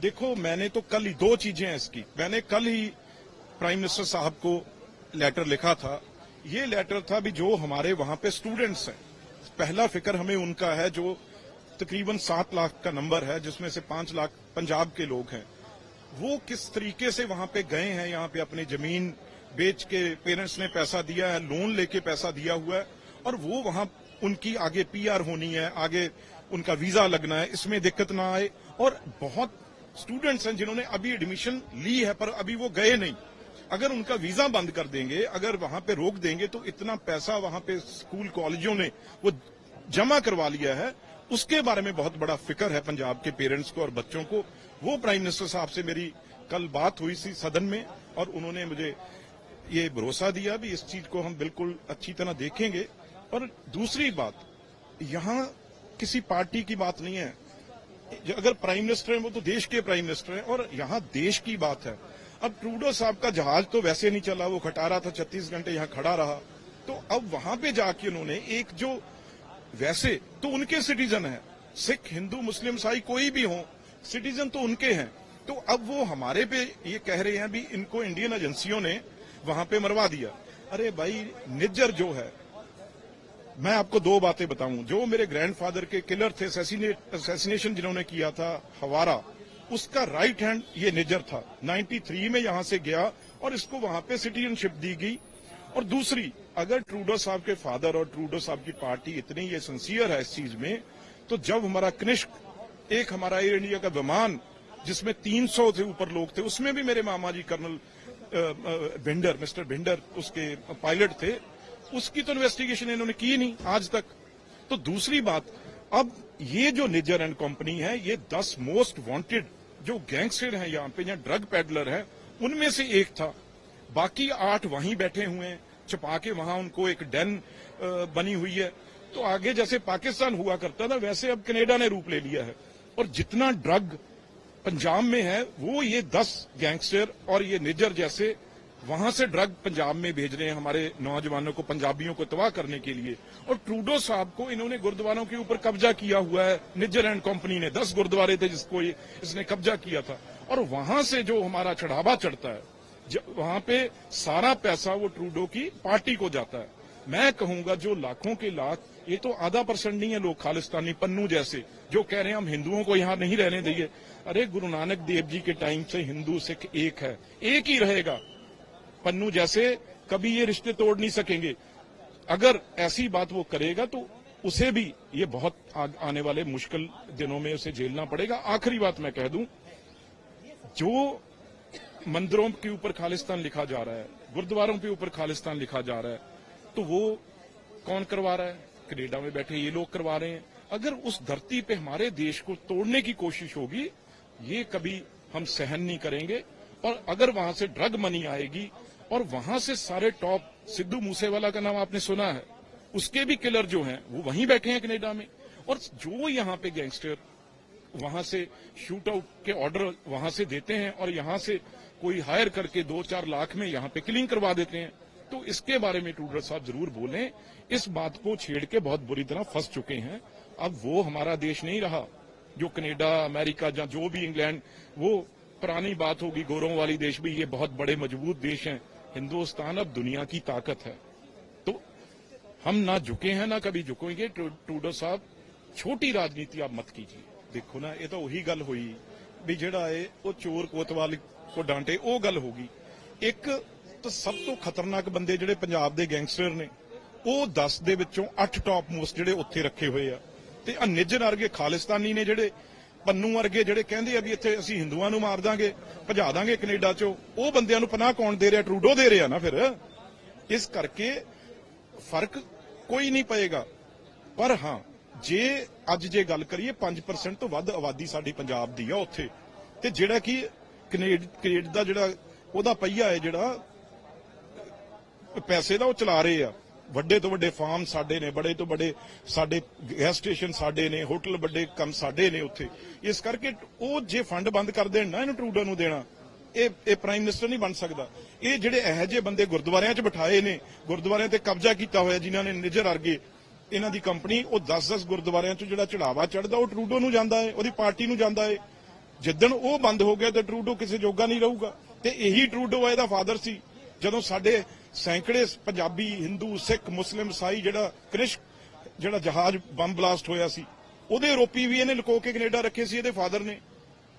देखो, मैंने तो कल ही दो चीजें हैं इसकी। मैंने कल ही प्राइम मिनिस्टर साहब को लेटर लिखा था। ये लेटर था भी जो हमारे वहां पे स्टूडेंट्स हैं, पहला फिक्र हमें उनका है जो तकरीबन 7 लाख का नंबर है, जिसमें से 5 लाख पंजाब के लोग हैं। वो किस तरीके से वहां पे गए हैं, यहाँ पे अपनी जमीन बेच के पेरेंट्स ने पैसा दिया है, लोन लेके पैसा दिया हुआ है, और वो वहां उनकी आगे पीआर होनी है, आगे उनका वीजा लगना है, इसमें दिक्कत ना आए। और बहुत स्टूडेंट्स हैं जिन्होंने अभी एडमिशन ली है पर अभी वो गए नहीं। अगर उनका वीजा बंद कर देंगे, अगर वहां पे रोक देंगे, तो इतना पैसा वहां पे स्कूल कॉलेजों ने वो जमा करवा लिया है, उसके बारे में बहुत बड़ा फिक्र है पंजाब के पेरेंट्स को और बच्चों को। वो प्राइम मिनिस्टर साहब से मेरी कल बात हुई थी सदन में, और उन्होंने मुझे ये भरोसा दिया भी इस चीज को हम बिल्कुल अच्छी तरह देखेंगे। और दूसरी बात, यहां किसी पार्टी की बात नहीं है। अगर प्राइम मिनिस्टर है वो तो देश के प्राइम मिनिस्टर हैं, और यहां देश की बात है। अब ट्रूडो साहब का जहाज तो वैसे नहीं चला, वो खटारा था, 36 घंटे यहां खड़ा रहा। तो अब वहां पे जाके उन्होंने एक जो वैसे तो उनके सिटीजन है, सिख हिंदू मुस्लिम ईसाई कोई भी हो, सिटीजन तो उनके हैं। तो अब वो हमारे पे ये कह रहे हैं भी इनको इंडियन एजेंसियों ने वहां पे मरवा दिया। अरे भाई, निज्जर जो है, मैं आपको दो बातें बताऊं। जो मेरे ग्रैंडफादर के किलर थे, असैसिनेशन जिन्होंने किया था हवारा, उसका राइट हैंड ये निज्जर था। 93 में यहां से गया और इसको वहां पे सिटीजनशिप दी गई। और दूसरी, अगर ट्रूडो साहब के फादर और ट्रूडो साहब की पार्टी इतनी ये सिंसियर है इस चीज में, तो जब हमारा कनिष्क, एक हमारा एयर इंडिया का विमान जिसमें 300 से ऊपर लोग थे, उसमें भी मेरे मामा जी कर्नल भिंडर, मिस्टर भिंडर उसके पायलट थे, उसकी तो इन्वेस्टिगेशन इन्होंने की नहीं आज तक। तो दूसरी बात, अब ये जो निज्जर एंड कंपनी है, ये 10 मोस्ट वांटेड जो गैंगस्टर हैं यहाँ पे, यहाँ ड्रग पेडलर है, उनमें से एक था। बाकी 8 वहीं बैठे हुए हैं, छुपा के वहां उनको एक डेन बनी हुई है। तो आगे जैसे पाकिस्तान हुआ करता था, वैसे अब कनाडा ने रूप ले लिया है। और जितना ड्रग पंजाब में है, वो ये 10 गैंगस्टर और ये निज्जर जैसे वहां से ड्रग पंजाब में भेज रहे हैं हमारे नौजवानों को, पंजाबियों को तबाह करने के लिए। और ट्रूडो साहब को इन्होंने गुरुद्वारों के ऊपर कब्जा किया हुआ है, निज्जर एंड कंपनी ने। 10 गुरुद्वारे थे जिसको इसने कब्जा किया था। और वहां से जो हमारा चढ़ावा चढ़ता है, वहां पे सारा पैसा वो ट्रूडो की पार्टी को जाता है। मैं कहूंगा जो लाखों के लाख, ये तो आधा % नहीं है लोग खालिस्तानी पन्नू जैसे जो कह रहे हैं हम हिंदुओं को यहां नहीं रहने देंगे। अरे, गुरु नानक देव जी के टाइम से हिंदू सिख एक है, एक ही रहेगा। पन्नू जैसे कभी ये रिश्ते तोड़ नहीं सकेंगे। अगर ऐसी बात वो करेगा तो उसे भी ये बहुत आने वाले मुश्किल दिनों में उसे झेलना पड़ेगा। आखिरी बात मैं कह दूं, जो मंदिरों के ऊपर खालिस्तान लिखा जा रहा है, गुरुद्वारों के ऊपर खालिस्तान लिखा जा रहा है, तो वो कौन करवा रहा है? कनाडा में बैठे ये लोग करवा रहे हैं। अगर उस धरती पे हमारे देश को तोड़ने की कोशिश होगी, ये कभी हम सहन नहीं करेंगे। और अगर वहां से ड्रग मनी आएगी, और वहां से सारे टॉप, सिद्धू मूसेवाला का नाम आपने सुना है, उसके भी किलर जो हैं वो वहीं बैठे हैं कनाडा में। और जो यहाँ पे गैंगस्टर वहां से शूट आउट के ऑर्डर वहां से देते हैं और यहां से कोई हायर करके 2-4 लाख में यहां पे किलिंग करवा देते हैं। तो इसके बारे में ट्रूडो साहब जरूर बोलें। इस बात को छेड़ के बहुत बुरी तरह फंस चुके हैं। अब वो हमारा देश नहीं रहा जो कनाडा, अमेरिका, या जो भी इंग्लैंड, वो पुरानी बात होगी, गोरों वाली देश भी, ये बहुत बड़े मजबूत देश हैं। हिंदुस्तान अब दुनिया की ताकत है। तो हम ना झुके हैं, ना कभी झुकेंगे। ट्रूडो साहब, छोटी राजनीति आप मत कीजिए। देखो ना, ये तो वही गल हुई भी जेड़ा है वो चोर कोतवाल को डांटे, वो गल होगी। एक तो सब तो खतरनाक बंदे ਜਿਹੜੇ ਪੰਜਾਬ ਦੇ ਗੈਂਗਸਟਰ ਨੇ, ਉਹ 10 ਦੇ ਵਿੱਚੋਂ 8 ਟੌਪ ਮੋਸਟ ਜਿਹੜੇ ਉੱਥੇ ਰੱਖੇ ਹੋਏ ਆ। ਤੇ ਆ ਨਿੱਜਰ ਵਰਗੇ ਖਾਲਿਸਤਾਨੀ ਨੇ ਜਿਹੜੇ ਪੰਨੂ ਵਰਗੇ ਜਿਹੜੇ ਕਹਿੰਦੇ ਆ ਵੀ ਇੱਥੇ ਅਸੀਂ ਹਿੰਦੂਆਂ ਨੂੰ ਮਾਰ ਦਾਂਗੇ, ਭਜਾ ਦਾਂਗੇ ਕੈਨੇਡਾ ਚੋਂ, ਉਹ ਬੰਦਿਆਂ ਨੂੰ ਪਨਾਹ ਕੌਣ ਦੇ ਰਿਹਾ? ਟਰੂਡੋ ਦੇ ਰਿਹਾ ਨਾ। ਫਿਰ ਇਸ ਕਰਕੇ ਫਰਕ ਕੋਈ ਨਹੀਂ ਪਏਗਾ। ਪਰ ਹਾਂ, ਜੇ ਅੱਜ ਜੇ ਗੱਲ ਕਰੀਏ 5% ਤੋਂ ਵੱਧ ਆਬਾਦੀ ਸਾਡੀ ਪੰਜਾਬ ਦੀ ਆ ਉੱਥੇ, ਤੇ ਜਿਹੜਾ ਕਿ ਕੈਨੇਡਾ ਦਾ ਜਿਹੜਾ ਉਹਦਾ ਪਹੀਆ ਹੈ, ਜਿਹੜਾ ਪੈਸੇ ਦਾ ਉਹ ਚਲਾ ਰਹੇ ਆ। ਵੱਡੇ ਤੋਂ ਵੱਡੇ ਫਾਰਮ ਸਾਡੇ ਨੇ, ਬੜੇ ਤੋਂ ਬੜੇ ਸਾਡੇ ਗੈਸ ਸਟੇਸ਼ਨ ਸਾਡੇ ਨੇ, ਹੋਟਲ ਵੱਡੇ ਕੰਮ ਸਾਡੇ ਨੇ ਉੱਥੇ। ਇਸ ਕਰਕੇ ਉਹ ਜੇ ਫੰਡ ਬੰਦ ਕਰ ਦੇਣ ਨਾ ਇਹਨੂੰ ਟਰੂਡੋ ਨੂੰ ਦੇਣਾ, ਇਹ ਪ੍ਰਾਈਮ ਮਿਨਿਸਟਰ ਨਹੀਂ ਬਣ ਸਕਦਾ। ਇਹ ਜਿਹੜੇ ਇਹੋ ਜਿਹੇ ਬੰਦੇ ਗੁਰਦੁਆਰਿਆਂ 'ਚ ਬਿਠਾਏ ਨੇ, ਗੁਰਦੁਆਰਿਆਂ ਤੇ ਕਬਜ਼ਾ ਕੀਤਾ ਹੋਇਆ ਜਿਨ੍ਹਾਂ ਨੇ, ਨਿੱਜਰ ਵਰਗੇ ਇਹਨਾਂ ਦੀ ਕੰਪਨੀ, ਉਹ 10-10 ਗੁਰਦੁਆਰਿਆਂ 'ਚ ਜਿਹੜਾ ਚੜਾਵਾ ਚੜਦਾ ਉਹ ਟਰੂਡੋ ਨੂੰ ਜਾਂਦਾ ਹੈ, ਉਹਦੀ ਪਾਰਟੀ ਨੂੰ ਜਾਂਦਾ ਹੈ। ਜਿੱਦਣ ਉਹ ਬੰਦ ਹੋ ਗਿਆ ਤਾਂ ਟਰੂਡੋ ਕਿਸੇ ਜੋਗਾ ਨਹੀਂ ਰਹੂਗਾ। ਤੇ ਇਹੀ ਟਰੂਡੋ ਹੈ, ਇਹਦਾ ਫਾਦਰ ਸੀ। ਜਦੋਂ ਸਾਡੇ ਸੈਂਕੜੇ ਪੰਜਾਬੀ, ਹਿੰਦੂ, ਸਿੱਖ, ਮੁਸਲਿਮ, ਈਸਾਈ ਜਿਹੜਾ ਜਹਾਜ਼ ਬੰਬ ਬਲਾਸਟ ਹੋਇਆ ਸੀ, ਉਹਦੇ ਆਰੋਪੀ ਵੀ ਇਹਨੇ ਲੁਕੋ ਕੇ ਕੈਨੇਡਾ ਰੱਖੇ ਸੀ, ਇਹਦੇ ਫਾਦਰ ਨੇ।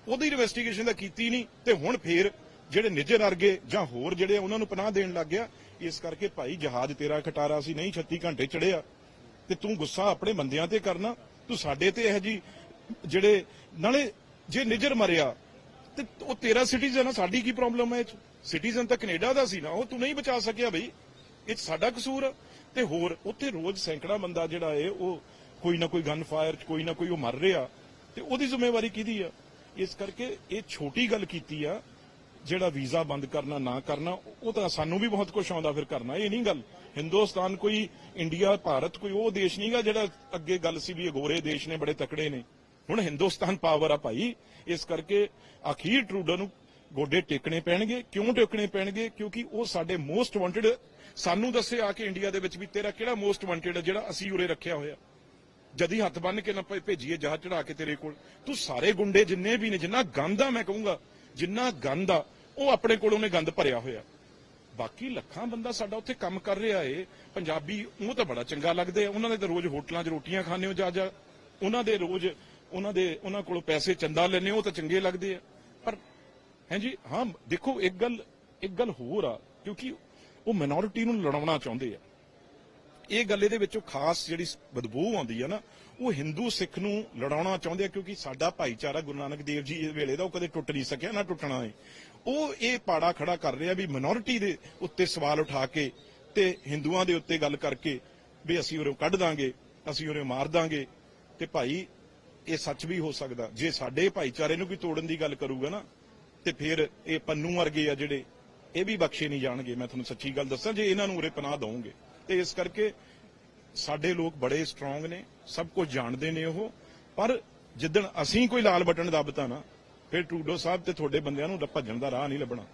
ਉਹਦੀ ਇਨਵੈਸਟੀਗੇਸ਼ਨ ਤਾਂ ਕੀਤੀ ਨਹੀਂ, ਤੇ ਹੁਣ ਫੇਰ ਜਿਹੜੇ ਨਿੱਜਰ ਵਰਗੇ ਜਾਂ ਹੋਰ ਜਿਹੜੇ ਉਹਨਾਂ ਨੂੰ ਪਨਾਹ ਦੇਣ ਲੱਗ ਗਿਆ। ਇਸ ਕਰਕੇ ਭਾਈ ਜਹਾਜ਼ ਤੇਰਾ ਖਟਾਰਾ ਸੀ, ਨਹੀਂ 36 ਘੰਟੇ ਚੜਿਆ, ਤੇ ਤੂੰ ਗੁੱਸਾ ਆਪਣੇ ਬੰਦਿਆਂ ਤੇ ਕਰਨਾ, ਤੂੰ ਸਾਡੇ ਤੇ ਇਹ ਜੀ ਜਿਹੜੇ ਨਾਲੇ ਜੇ ਨਿੱਜਰ ਮਰਿਆ ਤੇ ਉਹ ਤੇਰਾ ਸਿਟੀਜ਼ਨ ਆ, ਸਾਡੀ ਕੀ ਪ੍ਰੋਬਲਮ ਹੈ ਇਹ 'ਚ? ਸਿਟੀਜ਼ਨ ਤਾਂ ਕੈਨੇਡਾ ਦਾ ਸੀ ਨਾ, ਉਹ ਤੂੰ ਨਹੀਂ ਬਚਾ ਸਕਿਆ ਬਈ, ਇਹ 'ਚ ਸਾਡਾ ਕਸੂਰ ਆ। ਤੇ ਹੋਰ ਉੱਥੇ ਰੋਜ਼ ਸੈਂਕੜਾ ਬੰਦਾ ਜਿਹੜਾ ਹੈ ਉਹ ਕੋਈ ਨਾ ਕੋਈ ਗਨ ਫਾਇਰ 'ਚ ਕੋਈ ਨਾ ਕੋਈ ਉਹ ਮਰ ਰਿਹਾ, ਤੇ ਉਹਦੀ ਜ਼ਿੰਮੇਵਾਰੀ ਕਿਹਦੀ ਆ? ਇਸ ਕਰਕੇ ਇਹ ਛੋਟੀ ਗੱਲ ਕੀਤੀ ਆ, ਜਿਹੜਾ ਵੀਜ਼ਾ ਬੰਦ ਕਰਨਾ ਨਾ ਕਰਨਾ, ਉਹ ਤਾਂ ਸਾਨੂੰ ਵੀ ਬਹੁਤ ਕੁਝ ਆਉਂਦਾ ਫਿਰ ਕਰਨਾ। ਇਹ ਨਹੀਂ ਗੱਲ ਹਿੰਦੁਸਤਾਨ ਕੋਈ ਇੰਡੀਆ ਭਾਰਤ ਕੋਈ ਉਹ ਦੇਸ਼ ਨਹੀਂਗਾ ਜਿਹੜਾ ਅੱਗੇ ਗੱਲ ਸੀ ਵੀ ਇਹ ਗੋਰੇ ਦੇਸ਼ ਨੇ ਬੜੇ ਤਕੜੇ ਨੇ। ਹੁਣ ਹਿੰਦੁਸਤਾਨ ਪਾਵਰ ਆ ਭਾਈ। ਇਸ ਕਰਕੇ ਅਖੀਰ ਟਰੂਡੋ ਨੂੰ ਗੋਡੇ ਟੇਕਣੇ ਪੈਣਗੇ। ਕਿਉਂ ਟੇਕਣੇ ਪੈਣਗੇ? ਕਿਉਂਕਿ ਉਹ ਸਾਡੇ ਮੋਸਟ ਵਾਂਟਡ, ਸਾਨੂੰ ਦੱਸੇ ਆ ਕੇ ਇੰਡੀਆ ਦੇ ਵਿੱਚ ਵੀ ਤੇਰਾ ਕਿਹੜਾ ਮੋਸਟ ਵਾਂਟਡ ਜਿਹੜਾ ਅਸੀਂ ਉਰੇ ਰੱਖਿਆ ਹੋਇਆ, ਜਦੀ ਹੱਥ ਬੰਨ ਕੇ ਨਾ ਭੇਜੀਏ ਜਹਾਜ਼ ਚੜਾ ਕੇ ਤੇਰੇ ਕੋਲ। ਤੂੰ ਸਾਰੇ ਗੁੰਡੇ ਜਿੰਨੇ ਵੀ ਨੇ, ਜਿੰਨਾ ਗੰਦ ਆ, ਮੈਂ ਕਹੂੰਗਾ ਜਿੰਨਾ ਗੰਦ ਆ, ਉਹ ਆਪਣੇ ਕੋਲ ਉਹਨੇ ਗੰਦ ਭਰਿਆ ਹੋਇਆ। ਬਾਕੀ ਲੱਖਾਂ ਬੰਦਾ ਸਾਡਾ ਉੱਥੇ ਕੰਮ ਕਰ ਰਿਹਾ ਏ, ਪੰਜਾਬੀ, ਉਹ ਤਾਂ ਬੜਾ ਚੰਗਾ ਲੱਗਦੇ ਆ। ਉਹਨਾਂ ਦੇ ਤਾਂ ਰੋਜ਼ ਹੋਟਲਾਂ 'ਚ ਰੋਟੀਆਂ ਖਾਣੇ ਹੋ ਜਾ, ਉਹਨਾਂ ਦੇ ਰੋਜ਼ ਉਹਨਾਂ ਕੋਲੋਂ ਪੈਸੇ ਚੰਦਾ ਲੈਣੇ, ਉਹ ਤਾਂ ਚੰਗੇ ਲੱਗਦੇ ਆ। ਪਰ ਹਾਂਜੀ ਹਾਂ, ਦੇਖੋ ਇੱਕ ਗੱਲ ਹੋਰ ਆ, ਕਿਉਂਕਿ ਉਹ ਮਿਨੋਰਿਟੀ ਨੂੰ ਲੜਾਉਣਾ ਚਾਹੁੰਦੇ ਆ। ਇਹ ਗੱਲ ਇਹਦੇ ਵਿੱਚੋਂ ਖਾਸ ਜਿਹੜੀ ਬਦਬੂ ਆਉਂਦੀ ਆ ਨਾ, ਉਹ ਹਿੰਦੂ ਸਿੱਖ ਨੂੰ ਲੜਾਉਣਾ ਚਾਹੁੰਦੇ ਆ, ਕਿਉਂਕਿ ਸਾਡਾ ਭਾਈਚਾਰਾ ਗੁਰੂ ਨਾਨਕ ਦੇਵ ਜੀ ਵੇਲੇ ਦਾ ਉਹ ਕਦੇ ਟੁੱਟ ਨਹੀਂ ਸਕਿਆ, ਨਾ ਟੁੱਟਣਾ ਹੈ। ਉਹ ਇਹ ਪਾੜਾ ਖੜਾ ਕਰ ਰਿਹਾ ਵੀ ਮਿਨੋਰਿਟੀ ਦੇ ਉੱਤੇ ਸਵਾਲ ਉਠਾ ਕੇ ਤੇ ਹਿੰਦੂਆਂ ਦੇ ਉੱਤੇ ਗੱਲ ਕਰਕੇ ਵੀ ਅਸੀਂ ਉਰੇ ਕੱਢ ਦਾਂਗੇ, ਅਸੀਂ ਉਰੇ ਮਾਰ ਦਾਂਗੇ। ਤੇ ਭਾਈ ਇਹ ਸੱਚ ਵੀ ਹੋ ਸਕਦਾ, ਜੇ ਸਾਡੇ ਭਾਈਚਾਰੇ ਨੂੰ ਕੋਈ ਤੋੜਨ ਦੀ ਗੱਲ ਕਰੂਗਾ ਨਾ, ਤੇ ਫਿਰ ਇਹ ਪੰਨੂ ਵਰਗੇ ਆ ਜਿਹੜੇ, ਇਹ ਵੀ ਬਖਸ਼ੇ ਨਹੀਂ ਜਾਣਗੇ। ਮੈਂ ਤੁਹਾਨੂੰ ਸੱਚੀ ਗੱਲ ਦੱਸਾਂ, ਜੇ ਇਹਨਾਂ ਨੂੰ ਉਰੇ ਪਨਾਹ ਦਵਾਂਗੇ। ਤੇ ਇਸ ਕਰਕੇ ਸਾਡੇ ਲੋਕ ਬੜੇ ਸਟਰੋਂਗ ਨੇ, ਸਭ ਕੁਝ ਜਾਣਦੇ ਨੇ ਉਹ। ਪਰ ਜਿੱਦਣ ਅਸੀਂ ਕੋਈ ਲਾਲ ਬਟਨ ਦੱਬਤਾ ਨਾ, ਫਿਰ ਟਰੂਡੋ ਸਾਹਿਬ ਤੇ ਤੁਹਾਡੇ ਬੰਦਿਆਂ ਨੂੰ ਭੱਜਣ ਦਾ ਰਾਹ ਨਹੀਂ ਲੱਭਣਾ।